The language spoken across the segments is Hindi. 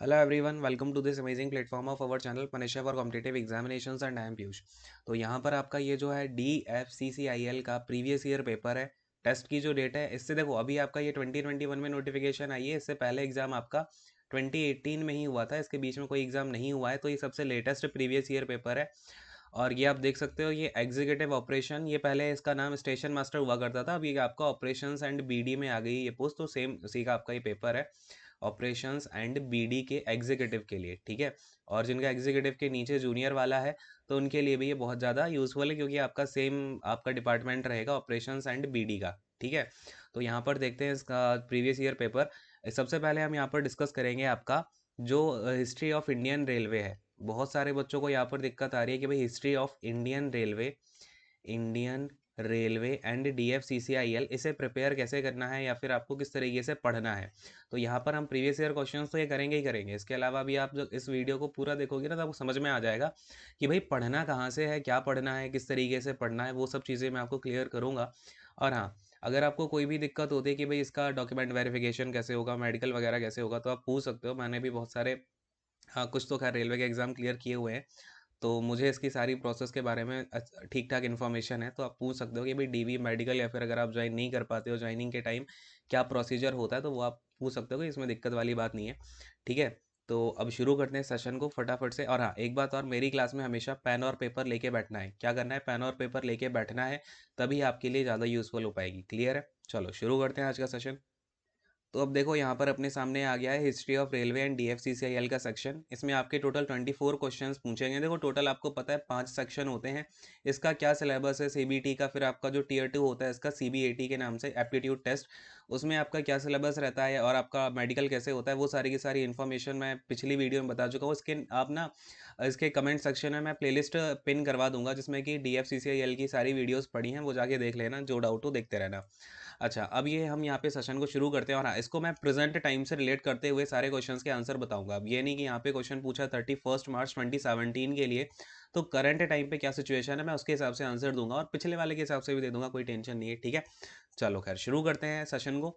Hello everyone, welcome to this amazing platform of our channel Panisha for Competitive Examinations and I am Piyush. तो यहाँ पर आपका ये जो है DFCCIL का प्रीवियस ईयर पेपर है। टेस्ट की जो डेट है इससे देखो अभी आपका ये 2021 में नोटिफिकेशन आई है। इससे पहले एग्जाम आपका 2018 में ही हुआ था, इसके बीच में कोई एग्जाम नहीं हुआ है। तो ये सबसे लेटेस्ट प्रीवियस ईयर पेपर है और ये आप देख सकते हो, ये एग्जीक्यूटिव ऑपरेशन, ये पहले इसका नाम स्टेशन मास्टर हुआ करता था, अभी आपका ऑपरेशंस एंड बीडी में आ गई ये पोस्ट। तो सेम उसी का आपका ये पेपर है, ऑपरेशंस एंड बीडी के एग्जीक्यूटिव के लिए, ठीक है। और जिनका एग्जीक्यूटिव के नीचे जूनियर वाला है तो उनके लिए भी ये बहुत ज़्यादा यूजफुल है, क्योंकि आपका सेम आपका डिपार्टमेंट रहेगा ऑपरेशंस एंड बीडी का, ठीक है। तो यहाँ पर देखते हैं इसका प्रीवियस ईयर पेपर। सबसे पहले हम यहाँ पर डिस्कस करेंगे आपका जो हिस्ट्री ऑफ इंडियन रेलवे है। बहुत सारे बच्चों को यहाँ पर दिक्कत आ रही है कि भाई history of Indian railway and DFCCIL इसे प्रिपेयर कैसे करना है या फिर आपको किस तरीके से पढ़ना है। तो यहाँ पर हम प्रीवियस ईयर क्वेश्चंस तो ये करेंगे ही करेंगे। इसके अलावा भी आप जब इस वीडियो को पूरा देखोगे ना तो आपको समझ में आ जाएगा कि भाई पढ़ना कहाँ से है, क्या पढ़ना है, किस तरीके से पढ़ना है, वो सब चीज़ें मैं आपको क्लियर करूँगा। और हाँ, अगर आपको कोई भी दिक्कत होती है कि भाई इसका डॉक्यूमेंट वेरिफिकेशन कैसे होगा, मेडिकल वगैरह कैसे होगा, तो आप पूछ सकते हो। मैंने भी बहुत सारे, हाँ कुछ तो खैर रेलवे के एग्ज़ाम क्लियर किए हुए हैं, तो मुझे इसकी सारी प्रोसेस के बारे में ठीक ठाक इन्फॉर्मेशन है। तो आप पूछ सकते हो कि भाई डीवी मेडिकल या फिर अगर आप ज्वाइन नहीं कर पाते हो ज्वाइनिंग के टाइम क्या प्रोसीजर होता है, तो वो आप पूछ सकते हो कि इसमें दिक्कत वाली बात नहीं है, ठीक है। तो अब शुरू करते हैं सेशन को फटाफट से। और हाँ, एक बात और, मेरी क्लास में हमेशा पेन और पेपर लेके बैठना है। क्या करना है? पेन और पेपर लेके बैठना है, तभी आपके लिए ज़्यादा यूजफुल हो पाएगी। क्लियर है? चलो शुरू करते हैं आज का सेशन। तो अब देखो यहाँ पर अपने सामने आ गया है history of railway and DFCCIL का सेक्शन। इसमें आपके टोटल 24 क्वेश्चंस पूछेंगे। देखो टोटल आपको पता है 5 सेक्शन होते हैं। इसका क्या सिलेबस है CBT का, फिर आपका जो टीयर 2 होता है इसका CBAT के नाम से एप्टीट्यूड टेस्ट, उसमें आपका क्या सिलेबस रहता है और आपका मेडिकल कैसे होता है, वो सारी की सारी इन्फॉर्मेशन मैं पिछली वीडियो में बता चुका हूँ। इसके आप ना इसके कमेंट सेक्शन में मैं प्लेलिस्ट पिन करवा दूंगा जिसमें कि DFCCIL की सारी वीडियोज़ पड़ी हैं, वो जाके देख लेना, जो डाउट हो देखते रहना। अच्छा, अब ये हम यहाँ पे सेशन को शुरू करते हैं और हाँ, इसको मैं प्रेजेंट टाइम से रिलेट करते हुए सारे क्वेश्चंस के आंसर बताऊंगा। अब ये नहीं कि यहाँ पे क्वेश्चन पूछा 31 मार्च 2017 के लिए, तो करंट टाइम पे क्या सिचुएशन है मैं उसके हिसाब से आंसर दूंगा और पिछले वाले के हिसाब से भी दे दूंगा, कोई टेंशन नहीं है, ठीक है। चलो खैर शुरू करते हैं सेशन को।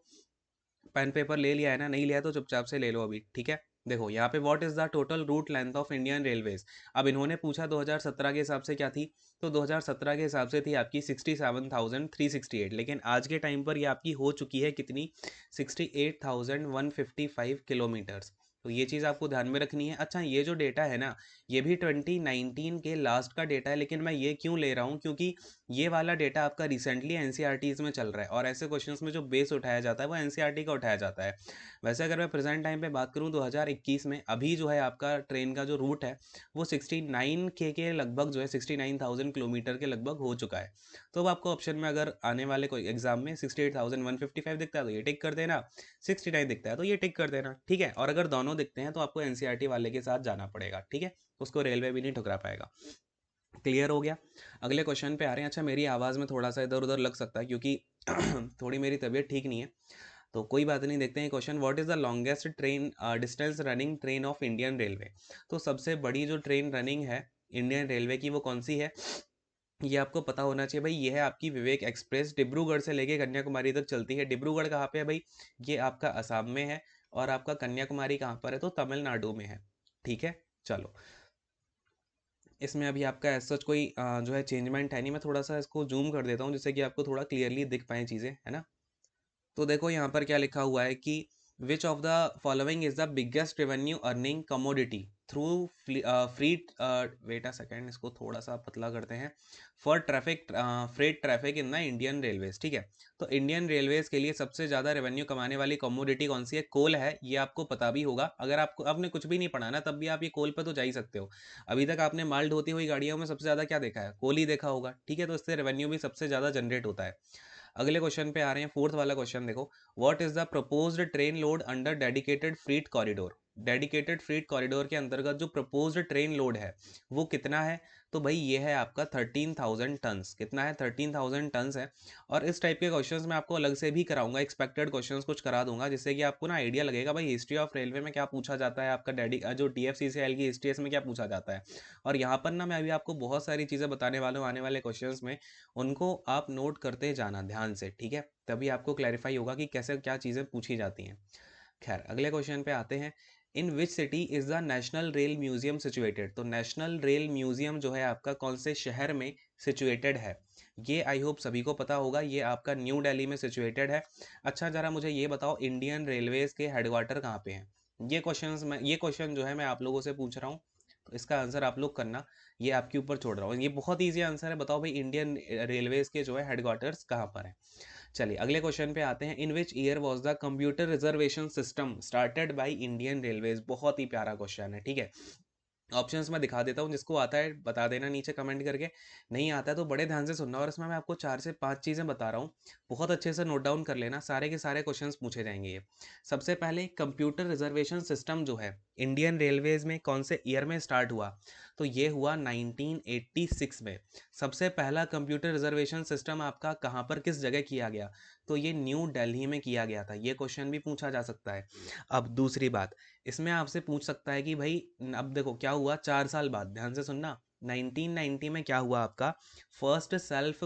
पेन पेपर ले लिया है ना? नहीं लिया है तो चुपचाप से ले लो अभी, ठीक है। देखो यहाँ पे what is the total route length of Indian railways. अब इन्होंने पूछा 2017 के हिसाब से क्या थी, तो 2017 के हिसाब से थी आपकी 67,368, लेकिन आज के टाइम पर ये आपकी हो चुकी है कितनी, 68,155 किलोमीटर्स। तो ये चीज़ आपको ध्यान में रखनी है। अच्छा, ये जो डेटा है ना, ये भी 2019 के लास्ट का डेटा है, लेकिन मैं ये क्यों ले रहा हूँ, क्योंकि ये वाला डेटा आपका रिसेंटली एनसीईआरटीज में चल रहा है और ऐसे क्वेश्चंस में जो बेस उठाया जाता है वो एनसीईआरटी का उठाया जाता है। वैसे अगर मैं प्रेजेंट टाइम पे बात करूं 2021 में, अभी जो है आपका ट्रेन का जो रूट है वो 69K के लगभग जो है 69,000 किलोमीटर के लगभग हो चुका है। तो अब आपको ऑप्शन में अगर आने वाले कोई एग्जाम में 68,155 दिखता है तो ये टिक कर देना, 69 दिखता है तो ये टिक कर देना, ठीक है। और अगर दोनों दिखते हैं तो आपको एनसीईआरटी वाले के साथ जाना पड़ेगा, ठीक है। उसको रेलवे भी नहीं ठुकरा पाएगा। क्लियर हो गया? अगले क्वेश्चन पे आ रहे हैं। अच्छा, मेरी आवाज़ में थोड़ा सा इधर उधर लग सकता है क्योंकि थोड़ी मेरी तबीयत ठीक नहीं है, तो कोई बात नहीं। देखते हैं question, what is the longest train distance running train of Indian railway. तो सबसे बड़ी जो ट्रेन रनिंग है इंडियन रेलवे की वो कौन सी है, ये आपको पता होना चाहिए भाई। ये है आपकी विवेक एक्सप्रेस, डिब्रूगढ़ से लेके कन्याकुमारी तक चलती है। डिब्रूगढ़ कहाँ पे है भाई? ये आपका असम में है। और आपका कन्याकुमारी कहाँ पर है? तो तमिलनाडु में है, ठीक है। चलो, इसमें अभी आपका एज सच कोई जो है चेंजमेंट है नहीं। मैं थोड़ा सा इसको जूम कर देता हूँ जिससे कि आपको थोड़ा क्लियरली दिख पाए चीज़ें, है ना। तो देखो यहाँ पर क्या लिखा हुआ है कि which of the following is the biggest revenue earning commodity through free, wait a second, इसको थोड़ा सा पतला करते हैं, for traffic freight traffic in the Indian railways, ठीक है। तो इंडियन रेलवेज के लिए सबसे ज़्यादा रेवेन्यू कमाने वाली कमोडिटी कौन सी है? कोल है। ये आपको पता भी होगा, अगर आपको आपने कुछ भी नहीं पढ़ा ना तब भी आप ये कोल पर तो जा ही सकते हो। अभी तक आपने माल ढोती हुई गाड़ियों में सबसे ज़्यादा क्या देखा है? कोल ही देखा होगा, ठीक है। तो इससे रेवेन्यू भी सबसे ज़्यादा जनरेट होता है। अगले क्वेश्चन पे आ रहे हैं, फोर्थ वाला क्वेश्चन देखो, what is the proposed train load under dedicated freight corridor. Dedicated freight corridor के अंतर्गत जो प्रपोज्ड ट्रेन लोड है वो कितना है? तो भाई ये है आपका 13,000 टन्स। कितना है? 13,000 टन्स है। और इस टाइप के क्वेश्चंस मैं आपको अलग से भी कराऊंगा, एक्सपेक्टेड क्वेश्चंस कुछ करा दूंगा जिससे कि आपको ना आइडिया लगेगा भाई हिस्ट्री ऑफ रेलवे में क्या पूछा जाता है, आपका जो DFCCIL की हिस्ट्री में क्या पूछा जाता है। और यहाँ पर ना मैं अभी आपको बहुत सारी चीज़ें बताने वाला हूँ आने वाले क्वेश्चंस में, उनको आप नोट करते जाना ध्यान से, ठीक है। तभी आपको क्लैरिफाई होगा कि कैसे क्या चीज़ें पूछी जाती हैं। खैर अगले क्वेश्चन पे आते हैं। In which city is the national rail museum situated. तो नेशनल रेल म्यूजियम जो है आपका कौन से शहर में सिचुएटेड है, ये आई होप सभी को पता होगा, ये आपका न्यू दिल्ली में सिचुएटेड है। अच्छा जरा मुझे ये बताओ इंडियन रेलवेज के हेडक्वार्टर कहाँ पे हैं। ये क्वेश्चन जो है मैं आप लोगों से पूछ रहा हूँ, तो इसका आंसर आप लोग करना, ये आपके ऊपर छोड़ रहा हूँ। ये बहुत ईजी आंसर है, बताओ भाई इंडियन रेलवेज के जो है हेडक्वार्टर्स कहाँ पर है। चलिए अगले क्वेश्चन पे आते हैं। In which year was the computer reservation system started by Indian Railways. बहुत ही प्यारा क्वेश्चन है, ठीक है। ऑप्शंस मैं दिखा देता हूँ, जिसको आता है बता देना नीचे कमेंट करके, नहीं आता है तो बड़े ध्यान से सुनना। और इसमें मैं आपको 4 से 5 चीज़ें बता रहा हूँ, बहुत अच्छे से नोट डाउन कर लेना, सारे के सारे क्वेश्चंस पूछे जाएंगे ये। सबसे पहले कंप्यूटर रिजर्वेशन सिस्टम जो है इंडियन रेलवेज में कौन से ईयर में स्टार्ट हुआ, तो ये हुआ 1986 में। सबसे पहला कंप्यूटर रिजर्वेशन सिस्टम आपका कहाँ पर किस जगह किया गया, तो ये न्यू दिल्ली में किया गया था। ये क्वेश्चन भी पूछा जा सकता है। अब दूसरी बात, इसमें आपसे पूछ सकता है कि भाई अब देखो क्या हुआ 4 साल बाद, ध्यान से सुनना। 1990 में क्या हुआ आपका, फर्स्ट सेल्फ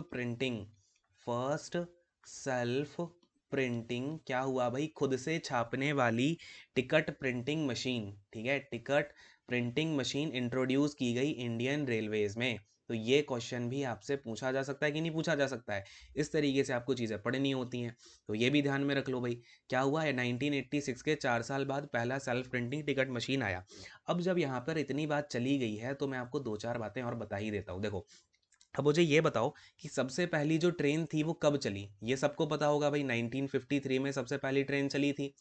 प्रिंटिंग क्या हुआ भाई, खुद से छापने वाली टिकट प्रिंटिंग मशीन, ठीक है, टिकट प्रिंटिंग मशीन इंट्रोड्यूस की गई इंडियन रेलवेज में। तो ये क्वेश्चन भी आपसे पूछा जा सकता है कि नहीं पूछा जा सकता है, इस तरीके से आपको चीज़ें पढ़नी होती हैं। तो ये भी ध्यान में रख लो भाई, क्या हुआ है 1986 के 4 साल बाद पहला सेल्फ प्रिंटिंग टिकट मशीन आया। अब जब यहाँ पर इतनी बात चली गई है तो मैं आपको 2-4 बातें और बता ही देता हूँ। देखो अब मुझे ये बताओ कि सबसे पहली जो ट्रेन थी वो कब चली, ये सबको पता होगा भाई 1953 में सबसे पहली ट्रेन चली थी।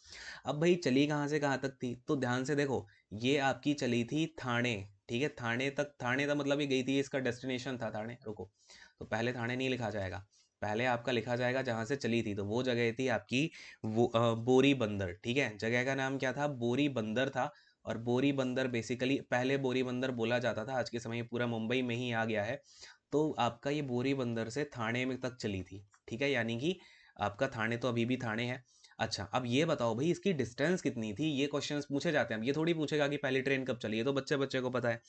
अब भाई चली कहाँ से कहाँ तक थी, तो ध्यान से देखो, ये आपकी चली थी थाने, ठीक है, थाने तक। थाने का मतलब ये गई थी, इसका डेस्टिनेशन था थाने। रुको, तो पहले थाने नहीं लिखा जाएगा, पहले आपका लिखा जाएगा जहाँ से चली थी, तो वो जगह थी आपकी बोरी बंदर, ठीक है, जगह का नाम क्या था, बोरी बंदर था। और बोरी बंदर बेसिकली पहले बोरी बंदर बोला जाता था, आज के समय पूरा मुंबई में ही आ गया है। तो आपका ये बोरी बंदर से थाने में तक चली थी, ठीक है, यानी कि आपका थाने तो अभी भी थाने है। अच्छा अब ये बताओ भाई इसकी डिस्टेंस कितनी थी, ये क्वेश्चंस पूछे जाते हैं। अब ये थोड़ी पूछेगा कि पहली ट्रेन कब चली है, तो बच्चे बच्चे को पता है।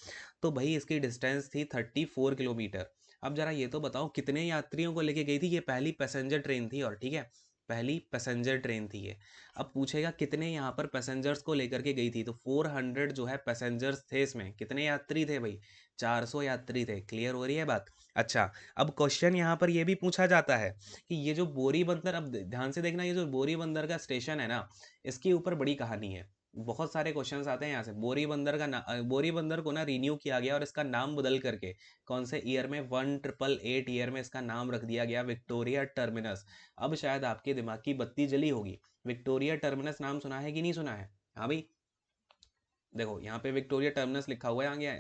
तो भाई इसकी डिस्टेंस थी 34 किलोमीटर। अब जरा ये तो बताओ कितने यात्रियों को लेके गई थी, ये पहली पैसेंजर ट्रेन थी, और ठीक है पहली पैसेंजर ट्रेन थी ये। अब पूछेगा कितने यहाँ पर पैसेंजर्स को लेकर के गई थी, तो 400 जो है पैसेंजर्स थे इसमें। कितने यात्री थे भाई, 400 यात्री थे। क्लियर हो रही है बात। अच्छा अब क्वेश्चन यहाँ पर ये भी पूछा जाता है कि ये जो बोरी बंदर, अब ध्यान से देखना, ये जो बोरी बंदर का स्टेशन है ना, इसके ऊपर बड़ी कहानी है। बहुत सारे क्वेश्चंस आते हैं यहाँ से। बोरी बंदर को ना रिन्यू किया गया और इसका नाम बदल करके कौन से ईयर में, 1888 ईयर में इसका नाम रख दिया गया विक्टोरिया टर्मिनस। अब शायद आपके दिमाग की बत्ती जली होगी, विक्टोरिया टर्मिनस नाम सुना है कि नहीं सुना है। हाँ भाई देखो यहाँ पे विक्टोरिया टर्मिनस लिखा हुआ है आगे,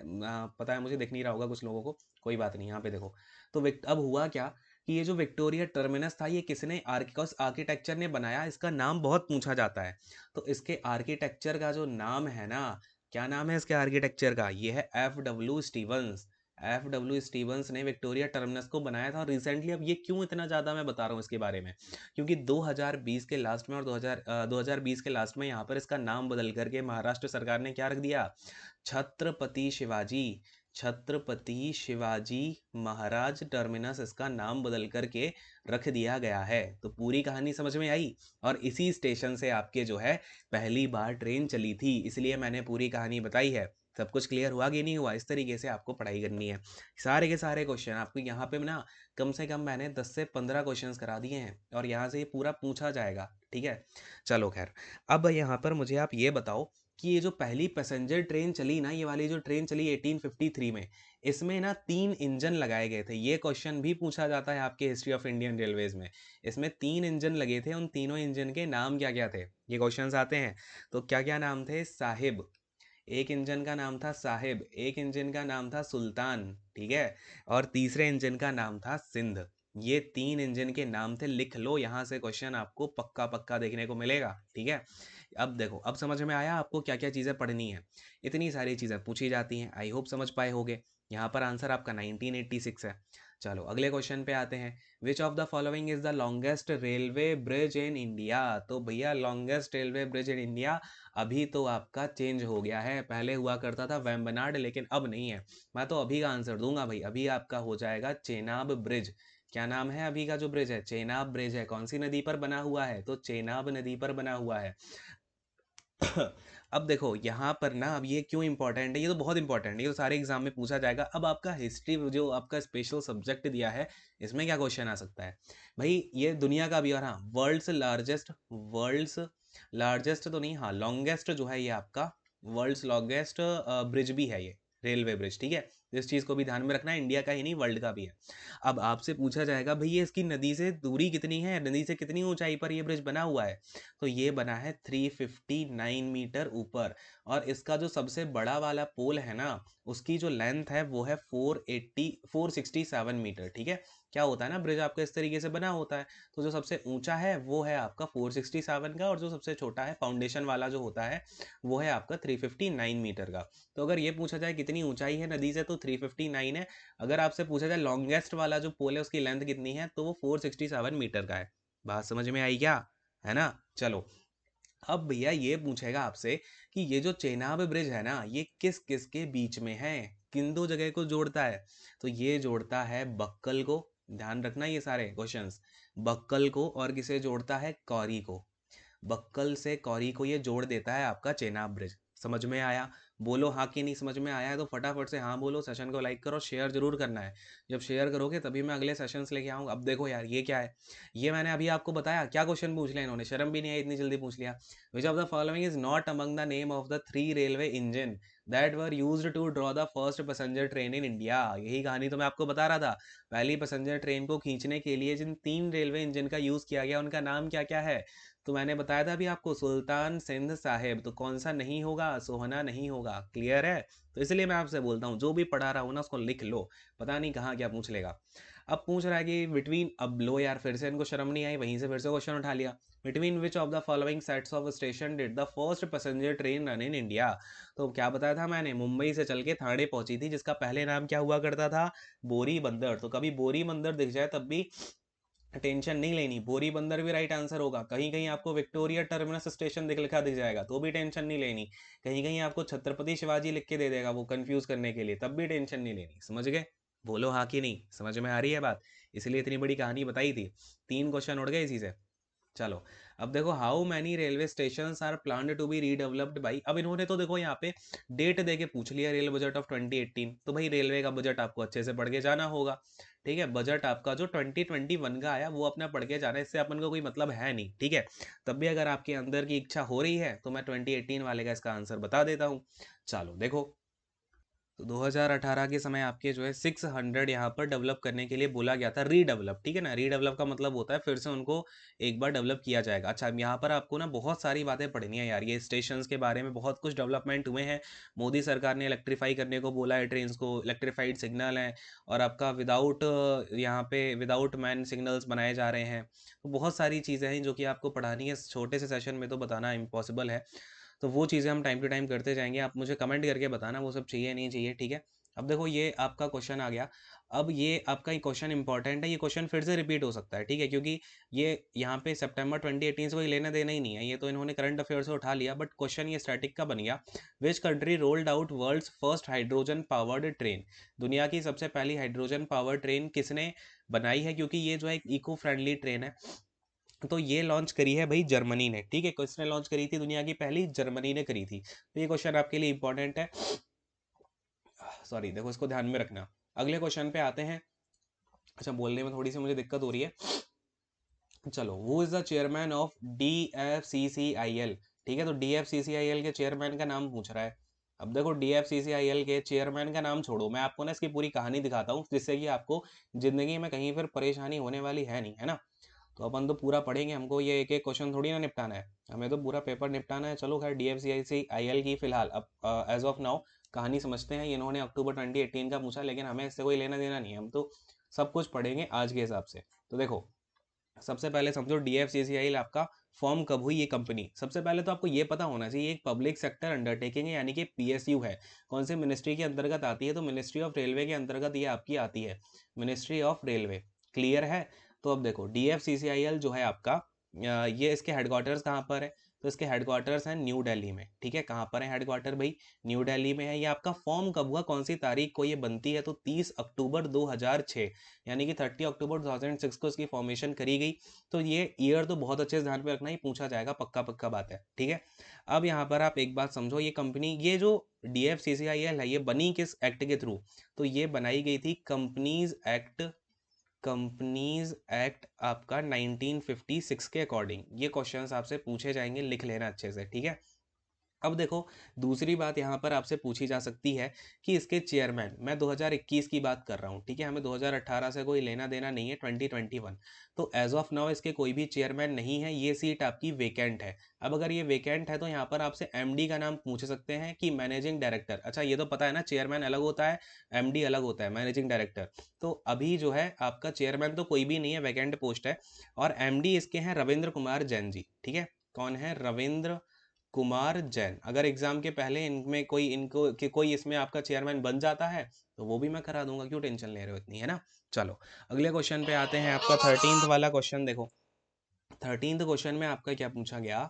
पता है मुझे, दिख नहीं रहा होगा कुछ लोगों को, कोई बात नहीं, यहाँ पे देखो। तो अब हुआ क्या कि ये जो विक्टोरिया टर्मिनस था ये किसने आर्किटेक्चर ने बनाया, इसका नाम बहुत पूछा जाता है। तो इसके आर्किटेक्चर का जो नाम है ना, क्या नाम है इसके आर्किटेक्चर का, ये है F.W. स्टीवंस। F.W. स्टीवंस ने विक्टोरिया टर्मिनस को बनाया था। और रिसेंटली, अब ये क्यों इतना ज़्यादा मैं बता रहा हूँ इसके बारे में, क्योंकि 2020 के लास्ट में और 2020 के लास्ट में यहाँ पर इसका नाम बदल करके महाराष्ट्र सरकार ने क्या रख दिया, छत्रपति शिवाजी, छत्रपति शिवाजी महाराज टर्मिनस इसका नाम बदल करके रख दिया गया है। तो पूरी कहानी समझ में आई। और इसी स्टेशन से आपके जो है पहली बार ट्रेन चली थी, इसलिए मैंने पूरी कहानी बताई है। सब कुछ क्लियर हुआ कि नहीं हुआ, इस तरीके से आपको पढ़ाई करनी है। सारे के सारे क्वेश्चन आपको यहाँ पे ना कम से कम मैंने 10 से 15 क्वेश्चंस करा दिए हैं, और यहाँ से ये पूरा पूछा जाएगा, ठीक है। चलो खैर, अब यहाँ पर मुझे आप ये बताओ कि ये जो पहली पैसेंजर ट्रेन चली ना, ये वाली जो ट्रेन चली 1853 में, इसमें ना 3 इंजन लगाए गए थे। ये क्वेश्चन भी पूछा जाता है आपके हिस्ट्री ऑफ इंडियन रेलवेज में। इसमें 3 इंजन लगे थे, उन तीनों इंजन के नाम क्या क्या थे, ये क्वेश्चंस आते हैं। तो क्या क्या नाम थे, साहिब, एक इंजन का नाम था साहिब, एक इंजन का नाम था सुल्तान, ठीक है, और तीसरे इंजन का नाम था सिंध। ये 3 इंजन के नाम थे, लिख लो, यहाँ से क्वेश्चन आपको पक्का पक्का देखने को मिलेगा, ठीक है। अब देखो, अब समझ में आया आपको क्या क्या चीज़ें पढ़नी है। इतनी सारी चीज़ें पूछी जाती हैं, आई होप समझ पाए होगे। यहाँ पर आंसर आपका 1986 है। चलो अगले क्वेश्चन पे आते हैं। विच of the following is the longest railway bridge in India. तो भैया longest railway bridge in India अभी तो आपका चेंज हो गया है, पहले हुआ करता था वेम्बनाड, लेकिन अब नहीं है। मैं तो अभी का आंसर दूंगा भाई, अभी आपका हो जाएगा चेनाब ब्रिज। क्या नाम है अभी का जो ब्रिज है, चेनाब ब्रिज है। कौन सी नदी पर बना हुआ है, तो चेनाब नदी पर बना हुआ है। अब देखो यहाँ पर ना, अब ये क्यों इंपॉर्टेंट है, ये तो बहुत इंपॉर्टेंट है, ये तो सारे एग्जाम में पूछा जाएगा। अब आपका हिस्ट्री जो आपका स्पेशल सब्जेक्ट दिया है, इसमें क्या क्वेश्चन आ सकता है भाई, ये दुनिया का भी, और हाँ वर्ल्ड्स लार्जेस्ट तो नहीं, हाँ लॉन्गेस्ट जो है ये आपका वर्ल्ड्स लॉन्गेस्ट ब्रिज भी है ये, रेलवे ब्रिज, ठीक है। इस चीज़ को भी ध्यान में रखना है, इंडिया का ही नहीं वर्ल्ड का भी है। अब आपसे पूछा जाएगा भाई ये इसकी नदी से दूरी कितनी है, नदी से कितनी ऊंचाई पर ये ब्रिज बना हुआ है, तो ये बना है 359 मीटर ऊपर। और इसका जो सबसे बड़ा वाला पोल है ना, उसकी जो लेंथ है वो है 467 मीटर, ठीक है। क्या होता है ना, ब्रिज आपका इस तरीके से बना होता है, तो जो सबसे ऊंचा है वो है आपका 467 का, और जो सबसे छोटा है फाउंडेशन वाला जो होता है वो है आपका 359 मीटर का। तो अगर ये पूछा जाए कितनी ऊंचाई है नदी से, तो 359 है। अगर आपसे पूछा जाए लॉन्गेस्ट वाला जो पोल है उसकी लेंथ कितनी है, तो वो 467 मीटर का है। बात समझ में आई क्या, है ना। चलो, अब भैया ये पूछेगा आपसे कि ये जो चेनाब ब्रिज है ना, ये किस किस के बीच में है, किन दो जगह को जोड़ता है, तो ये जोड़ता है बक्कल को, ध्यान रखना ये सारे क्वेश्चंस, बक्कल को, और किसे जोड़ता है, कौरी को। बक्कल से कौरी को ये जोड़ देता है आपका चेनाब ब्रिज। समझ में आया, बोलो हाँ कि नहीं, समझ में आया है तो फटाफट से हाँ बोलो, सेशन को लाइक करो, शेयर जरूर करना है। जब शेयर करोगे तभी मैं अगले सेशंस लेके आऊँगा। अब देखो यार ये क्या है, ये मैंने अभी आपको बताया, क्या क्वेश्चन पूछ लिया इन्होंने, शर्म भी नहीं आई इतनी जल्दी पूछ लिया। Which of the following is not among the name of the 3 railway engine that were used to draw the first passenger train in India. यही कहानी तो मैं आपको बता रहा था, पहली पैसेंजर ट्रेन को खींचने के लिए जिन 3 रेलवे इंजन का यूज किया गया उनका नाम क्या क्या है। तो मैंने बताया था अभी आपको, सुल्तान सिंध साहिब, तो कौन सा नहीं होगा, सोहना नहीं होगा, क्लियर है। तो इसलिए मैं आपसे बोलता हूँ जो भी पढ़ा रहा हूँ ना उसको लिख लो, पता नहीं कहाँ क्या पूछ लेगा। अब पूछ रहा है कि बिटवीन, अब लो यार फिर से इनको शर्म नहीं आई, वहीं से फिर से क्वेश्चन उठा लिया, between which of the following sets of station did the first passenger train run in India. तो क्या बताया था मैंने, मुंबई से चल के थाने पहुंची थी, जिसका पहले नाम क्या हुआ करता था, बोरी बंदर। तो कभी बोरी बंदर दिख जाए तब भी टेंशन नहीं लेनी, बोरी बंदर भी राइट आंसर होगा। कहीं कहीं आपको विक्टोरिया टर्मिनस स्टेशन लिखा दिख जाएगा तो भी टेंशन नहीं लेनी। कहीं कहीं आपको छत्रपति शिवाजी लिख के दे देगा वो कंफ्यूज करने के लिए, तब भी टेंशन नहीं लेनी। समझ गए, बोलो हाँ कि नहीं, समझ में आ रही है बात, इसलिए इतनी बड़ी कहानी बताई थी। 3 क्वेश्चन उड़ गए इसी से। चलो, अब देखो, how many railway station are planned to be redeveloped by. अब इन्होंने तो देखो यहाँ पे डेट दे के पूछ लिया, रेल बजट ऑफ 2018, तो भाई रेलवे का बजट आपको अच्छे से पढ़ के जाना होगा, ठीक है। बजट आपका जो 2021 का आया वो अपना पढ़ के जाना है, इससे अपन को कोई मतलब है नहीं, ठीक है। तब भी अगर आपके अंदर की इच्छा हो रही है तो मैं 2018 वाले का इसका आंसर बता देता हूँ। चलो देखो, तो 2018 के समय आपके जो है 600 यहाँ पर डेवलप करने के लिए बोला गया था, रीडेवलप, ठीक है ना। रीडेवलप का मतलब होता है फिर से उनको एक बार डेवलप किया जाएगा। अच्छा, अब यहाँ पर आपको ना बहुत सारी बातें पढ़नी है यार, ये स्टेशन के बारे में बहुत कुछ डेवलपमेंट हुए हैं। मोदी सरकार ने इलेक्ट्रीफाई करने को बोला है ट्रेन को, इलेक्ट्रीफाइड सिग्नल है, और आपका विदाउट, यहाँ पे विदाउट मैन सिग्नल्स बनाए जा रहे हैं। तो बहुत सारी चीज़ें हैं जो कि आपको पढ़ानी है, छोटे से सेशन में तो बताना इम्पॉसिबल है। तो वो चीज़ें हम टाइम टू टाइम करते जाएंगे, आप मुझे कमेंट करके बताना वो सब चाहिए नहीं चाहिए, ठीक है। अब देखो ये आपका क्वेश्चन आ गया। अब ये आपका ये क्वेश्चन इंपॉर्टेंट है, ये क्वेश्चन फिर से रिपीट हो सकता है, ठीक है, क्योंकि ये यहाँ पे सितंबर 2018 से कोई लेना देना ही नहीं है, ये तो इन्होंने करंट अफेयर से उठा लिया, बट क्वेश्चन ये स्टैटिक का बन गया। Which country rolled out world's first hydrogen powered train. दुनिया की सबसे पहली हाइड्रोजन पावर ट्रेन किसने बनाई है, क्योंकि ये जो है एक इको फ्रेंडली ट्रेन है, तो ये लॉन्च करी है भाई जर्मनी ने, ठीक है। किसने लॉन्च करी थी दुनिया की पहली, जर्मनी ने करी थी। तो ये क्वेश्चन आपके लिए इंपॉर्टेंट है, सॉरी, देखो इसको ध्यान में रखना। अगले क्वेश्चन पे आते हैं। अच्छा, बोलने में थोड़ी सी मुझे दिक्कत हो रही है। चलो, who is the chairman of DFCCIL, ठीक है। तो DFCCIL के चेयरमैन का नाम पूछ रहा है। अब देखो, DFCCIL के चेयरमैन का नाम छोड़ो, मैं आपको ना इसकी पूरी कहानी दिखाता हूँ, जिससे कि आपको जिंदगी में कहीं फिर परेशानी होने वाली है नहीं, है ना। तो अपन तो पूरा पढ़ेंगे, हमको ये एक एक क्वेश्चन थोड़ी ना निपटाना है, हमें तो पूरा पेपर निपटाना है। चलो खैर, DFCCIL की फिलहाल अब एज ऑफ नाउ कहानी समझते हैं। इन्होंने अक्टूबर 2018 का पूछा, लेकिन हमें इससे कोई लेना देना नहीं है, हम तो सब कुछ पढ़ेंगे आज के हिसाब से। तो देखो, सबसे पहले समझो DFCCIL आपका फॉर्म कब हुई, ये कंपनी। सबसे पहले तो आपको ये पता होना चाहिए, एक पब्लिक सेक्टर अंडरटेकिंग है, यानी कि PSU है। कौन से मिनिस्ट्री के अंतर्गत आती है, तो मिनिस्ट्री ऑफ रेलवे के अंतर्गत ये आपकी आती है, मिनिस्ट्री ऑफ रेलवे, क्लियर है। तो अब देखो, DFCCIL जो है आपका ये इसके हेडक्वार्टर्स कहाँ पर है, तो इसके हेडक्वार्टर्स हैं न्यू दिल्ली में, ठीक है। कहाँ पर है हेडक्वार्टर भाई? न्यू दिल्ली में है। ये आपका फॉर्म कब हुआ, कौन सी तारीख को ये बनती है? तो 30 अक्टूबर 2006, यानी कि 30 अक्टूबर 2006 को इसकी फॉर्मेशन करी गई। तो ये ईयर तो बहुत अच्छे से ध्यान में रखना, ही पूछा जाएगा, पक्का पक्का बात है, ठीक है। अब यहाँ पर आप एक बात समझो, ये कंपनी, ये जो DFCCIL है, ये बनी किस एक्ट के थ्रू? तो ये बनाई गई थी कंपनीज एक्ट आपका 1956 के अकॉर्डिंग। ये क्वेश्चंस आपसे पूछे जाएंगे, लिख लेना अच्छे से, ठीक है। अब देखो, दूसरी बात यहाँ पर आपसे पूछी जा सकती है कि इसके चेयरमैन, मैं 2021 की बात कर रहा हूँ, ठीक है, हमें 2018 से कोई लेना देना नहीं है, 2021। तो एज ऑफ नाउ इसके कोई भी चेयरमैन नहीं है, ये सीट आपकी वेकेंट है। अब अगर ये वेकेंट है तो यहाँ पर आपसे MD का नाम पूछ सकते हैं कि मैनेजिंग डायरेक्टर। अच्छा, ये तो पता है ना, चेयरमैन अलग होता है, MD अलग होता है, मैनेजिंग डायरेक्टर। तो अभी जो है आपका चेयरमैन तो कोई भी नहीं है, वैकेंट पोस्ट है। और MD इसके हैं रविंद्र कुमार जैन जी, ठीक है। कौन है? रविंद्र कुमार जैन। अगर एग्जाम के पहले इनमें कोई, इनको कि कोई इसमें आपका चेयरमैन बन जाता है तो वो भी मैं करा दूंगा, क्यों टेंशन ले रहे हो इतनी, है ना। चलो अगले क्वेश्चन पे आते हैं। आपका 13th वाला क्वेश्चन देखो। 13th क्वेश्चन में आपका क्या पूछा गया?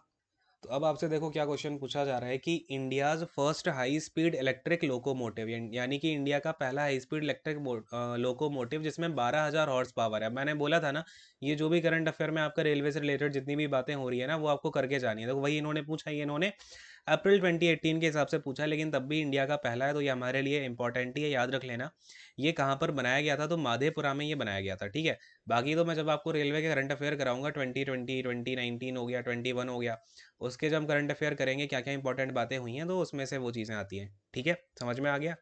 तो अब आपसे देखो क्या क्वेश्चन पूछा जा रहा है कि India's first high speed electric locomotive, यानी कि इंडिया का पहला हाई स्पीड इलेक्ट्रिक लोकोमोटिव जिसमें 12,000 हॉर्स पावर है। मैंने बोला था ना, ये जो भी करंट अफेयर में आपका रेलवे से रिलेटेड जितनी भी बातें हो रही है ना, वो आपको करके जानी है। तो वही इन्होंने पूछा, ये इन्होंने अप्रैल 2018 के हिसाब से पूछा, लेकिन तब भी इंडिया का पहला है, तो ये हमारे लिए इंपॉर्टेंट ही है, याद रख लेना। ये कहाँ पर बनाया गया था? तो माधेपुरा में ये बनाया गया था, ठीक है। बाकी तो मैं जब आपको रेलवे के करंट अफेयर कराऊंगा, 2020, 2019 हो गया, 21 हो गया, उसके जब करंट अफेयर करेंगे, क्या क्या इंपॉर्टेंट बातें हुई हैं, तो उसमें से वो चीज़ें आती हैं, ठीक है। समझ में आ गया?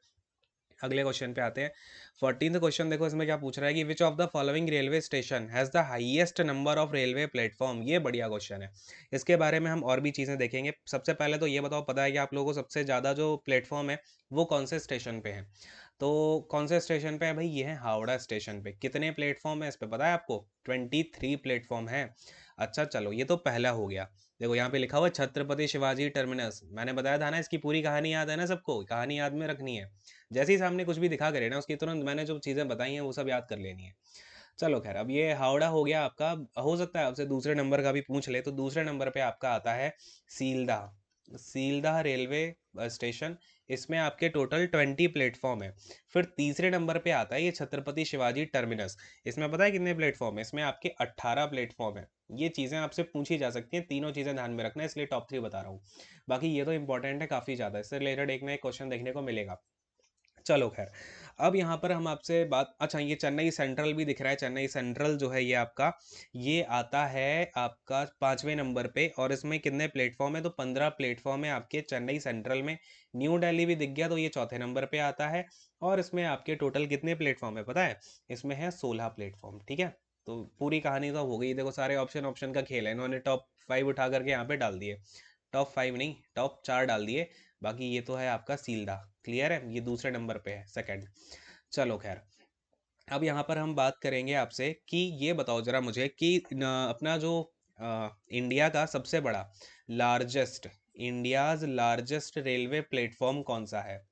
अगले क्वेश्चन पे आते हैं। 14th क्वेश्चन देखो, इसमें क्या पूछ रहा है कि which of the following railway station has the highest number of railway platform. ये बढ़िया क्वेश्चन है, इसके बारे में हम और भी चीज़ें देखेंगे। सबसे पहले तो ये बताओ, पता है कि आप लोगों को सबसे ज़्यादा जो प्लेटफॉर्म है वो कौन से स्टेशन पे है? तो कौन से स्टेशन पे है भाई? ये है हावड़ा स्टेशन पे। कितने प्लेटफॉर्म है इस पे, पता है आपको? 23 प्लेटफॉर्म है। अच्छा चलो, ये तो पहला हो गया। देखो यहाँ पे लिखा हुआ है छत्रपति शिवाजी टर्मिनस। मैंने बताया था ना, इसकी पूरी कहानी याद है ना सबको? कहानी याद में रखनी है। जैसे ही सामने कुछ भी दिखा करे ना, उसकी तुरंत मैंने जो चीज़ें बताई हैं वो सब याद कर लेनी है। चलो खैर, अब ये हावड़ा हो गया आपका। हो सकता है आपसे दूसरे नंबर का भी पूछ ले, तो दूसरे नंबर पे आपका आता है सीलदाह। सीलदाह रेलवे स्टेशन। इसमें आपके टोटल 20 प्लेटफॉर्म है। फिर तीसरे नंबर पे आता है ये छत्रपति शिवाजी टर्मिनस। इसमें पता है कितने प्लेटफॉर्म है? इसमें आपके 18 प्लेटफॉर्म है। ये चीज़ें आपसे पूछी जा सकती हैं, तीनों चीज़ें ध्यान में रखना है, इसलिए टॉप 3 बता रहा हूँ। बाकी ये तो इंपॉर्टेंट है काफ़ी ज़्यादा, इससे रिलेटेड एक ना एक क्वेश्चन देखने को मिलेगा। चलो खैर, अब यहाँ पर हम आपसे बात, अच्छा ये चेन्नई सेंट्रल भी दिख रहा है। चेन्नई सेंट्रल जो है ये आपका, ये आता है आपका 5वें नंबर पे। और इसमें कितने प्लेटफॉर्म है? तो 15 प्लेटफॉर्म है आपके चेन्नई सेंट्रल में। न्यू दिल्ली भी दिख गया, तो ये चौथे नंबर पे आता है। और इसमें आपके टोटल कितने प्लेटफॉर्म है पता है? इसमें है 16 प्लेटफॉर्म, ठीक है। तो पूरी कहानी तो हो गई। देखो सारे ऑप्शन ऑप्शन का खेल है, इन्होंने टॉप 5 उठा करके यहाँ पे डाल दिए। टॉप 5 नहीं, टॉप 4 डाल दिए। बाकी ये तो है आपका सीलदा, क्लियर है, ये दूसरे नंबर पे है, सेकंड। चलो खैर, अब यहाँ पर हम बात करेंगे आपसे कि ये बताओ जरा मुझे कि अपना जो इंडिया का सबसे बड़ा largest, India's largest railway platform कौन सा है?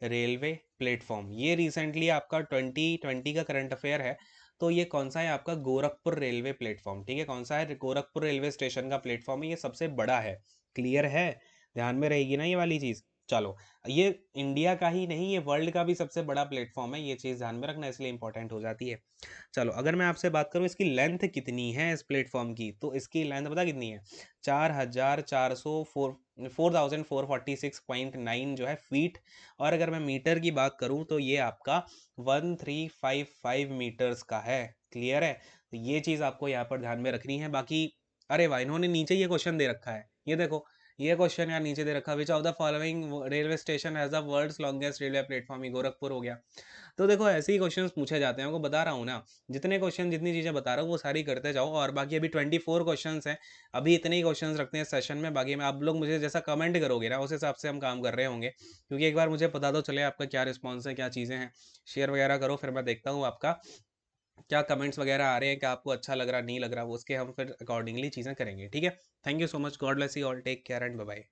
रेलवे प्लेटफॉर्म, ये रिसेंटली आपका 2020 का करंट अफेयर है। तो ये कौन सा है? आपका गोरखपुर रेलवे प्लेटफॉर्म, ठीक है। कौन सा है? गोरखपुर रेलवे स्टेशन का प्लेटफॉर्म है, ये सबसे बड़ा है। क्लियर है? ध्यान में रहेगी ना ये वाली चीज़। चलो, ये इंडिया का ही नहीं, ये वर्ल्ड का भी सबसे बड़ा प्लेटफॉर्म है, ये चीज़ ध्यान में रखना, इसलिए इंपॉर्टेंट हो जाती है। चलो, अगर मैं आपसे बात करूँ इसकी लेंथ कितनी है इस प्लेटफॉर्म की, तो इसकी लेंथ पता कितनी है? 4,446.9 जो है फीट। और अगर मैं मीटर की बात करूं तो ये आपका 1355 मीटर्स का है। क्लियर है? तो ये चीज़ आपको यहाँ पर ध्यान में रखनी है। बाकी अरे वाह, इन्होंने नीचे ये क्वेश्चन दे रखा है, ये देखो, ये क्वेश्चन यार नीचे दे रखा है, which of the following railway station has the world's longest railway platform? ये गोरखपुर हो गया। तो देखो ऐसे ही क्वेश्चंस पूछे जाते हैं, आपको बता रहा हूँ ना। जितने क्वेश्चन, जितनी चीज़ें बता रहा हूँ वो सारी करते जाओ। और बाकी अभी 24 क्वेश्चंस हैं, अभी इतने ही क्वेश्चंस रखते हैं सेशन में। बाकी में आप लोग मुझे जैसा कमेंट करोगे ना, उस हिसाब से हम काम कर रहे होंगे, क्योंकि एक बार मुझे पता तो चले आपका क्या रिस्पॉन्स है, क्या चीज़ें हैं। शेयर वगैरह करो, फिर मैं देखता हूँ आपका क्या कमेंट्स वगैरह आ रहे हैं, क्या आपको अच्छा लग रहा नहीं लग रहा, वो उसके हम फिर अकॉर्डिंगली चीज़ें करेंगे, ठीक है। Thank you so much, God bless you all, take care and bye bye.